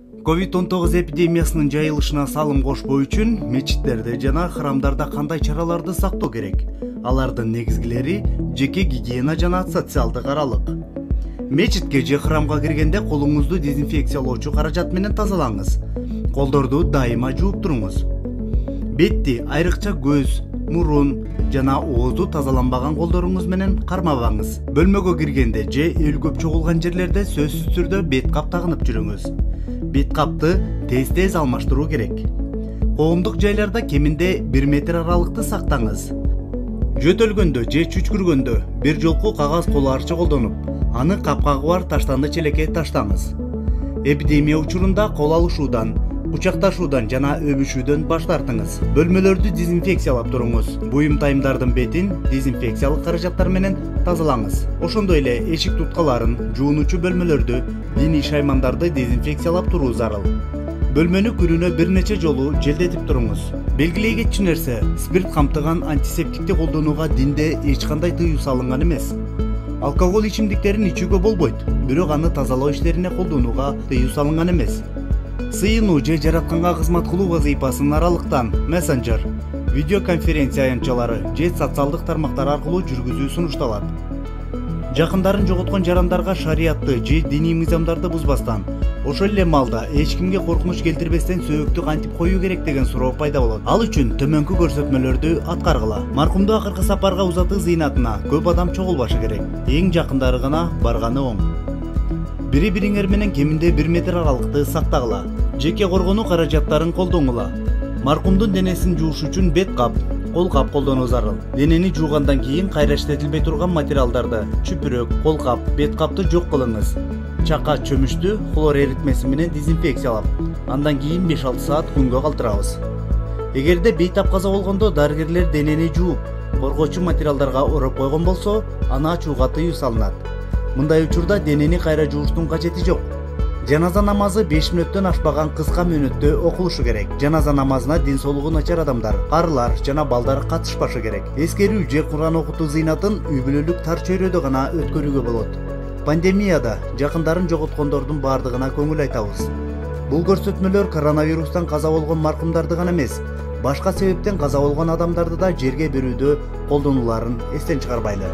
COVID-19 эпидемиясынын жайылышына салым кошпоо үчүн мечиттерде жана храмдарда кандай чараларды сактоо керек? Алардын негизгилери жеке гигиена жана социалдык аралык. Мечитке же храмга киргенде колуңузду дезинфекциялоочу каражат менен тазалаңыз. Колдорду дайыма жууп туруңуз. Бетти, айрыкча көз, мурун жана оозду тазаланбаган колдоруңуз менен кармабаңыз. Бөлмөгө киргенде же эл көп чогулган жерлерде сөзсүз түрдө бет кап тагынып жүрүңүз. Бет капты тез алмаштыруу керек. Коомдук жайларда кеминде 1 метр аралыкты сактаңыз. Жөтөлгөндө же чүчкүргөндө бир жолку кагаз кол арчы колдонуп, аны капкагы бар таштанды челекке таштаңыз. Эпидемия учурунда кол алышуудан, кучакташуудан жана өбүшүүдөн баш тартыңыз. Бөлмөлөрдү дезинфекциялап туруңуз. Буюм-тайымдардын бетин дезинфекциялык каражаттар менен тазалаңыз. Ошондой эле эшик туткаларын, жуунуучу бөлмөлөрдү, диний шаймандарды дезинфекциялап туруу зарыл. Бөлмөнү күнүнө бир нече жолу желдетип туруңуз. Белгилей кетчү нерсе, спирт камтыган антисептикти колдонууга динде эч кандай тыюу салынган эмес. Алкоголь ичимдиктерин ичүүгө болбойт, бирок аны тазалоо иштерине колдонууга тыюу салынган эмес. Сыйынуу же жаратканга кызмат кылуу вазыйпасын аралыктан мессенджер, видеоконференция аянтчалары же социалдык тармактар аркылуу жүргүзүү сунушталат. Жакындарын жоготкон жарандарга шариятты же диний мыйзамдарды бузбастан, ошол эле маалда эч кимге коркунуч келтирбестен сөөгүктү кантип коюу керек деген суроо пайда болот. Ал үчүн төмөнкү көрсөтмөлөрдү аткаргыла. Маркумду акыркы сапарга узатуу зыйнатына көп адам чогулбашы керек. Эң жакындары гана барганы оң. Бири-бириңер менен кеминде 1 метр аралыкты сактагыла. Жеке коргонуу каражаттарын колдоңула. Маркумдун денесин жууш үчүн бет кап, кол кап колдонуу зарыл. Денени жуугандан кийин кайра иштетилбей турган материалдарды, чүпүрөк, кол кап, бет капты жок кылыңыз. Чака чөмүчтү хлор эритмеси менен дезинфекциялап, андан кийин 5-6 саат күнгө калтырабыз. Эгерде бейтап каза болгондо дарыгерлер денени жууп, коргоочу материалдарга ороп койгон болсо, аны ачууга тыюу салынат. Мындай учурда денени кайра жууштун кажети жок. Жаназа намазы 5 мүнөттөн ашпаган кыска мөөнөттө окулушу керек. Жаназа намазына ден соолугу начар адамдар, карылар жана балдар катышпашы керек. Эскерүү же Куран окутуу зыйнатын үй бүлөлүк тар чөйрөдө гана өткөрүүгө болот. Пандемияда жакындарын жоготкондордун бардыгына көңүл айтабыз. Бул көрсөтмөлөр коронавирустан каза болгон маркумдарды гана эмес, башка себептен каза болгон адамдарды да жерге берүүдө колдонуларын эстен чыгарбайлы.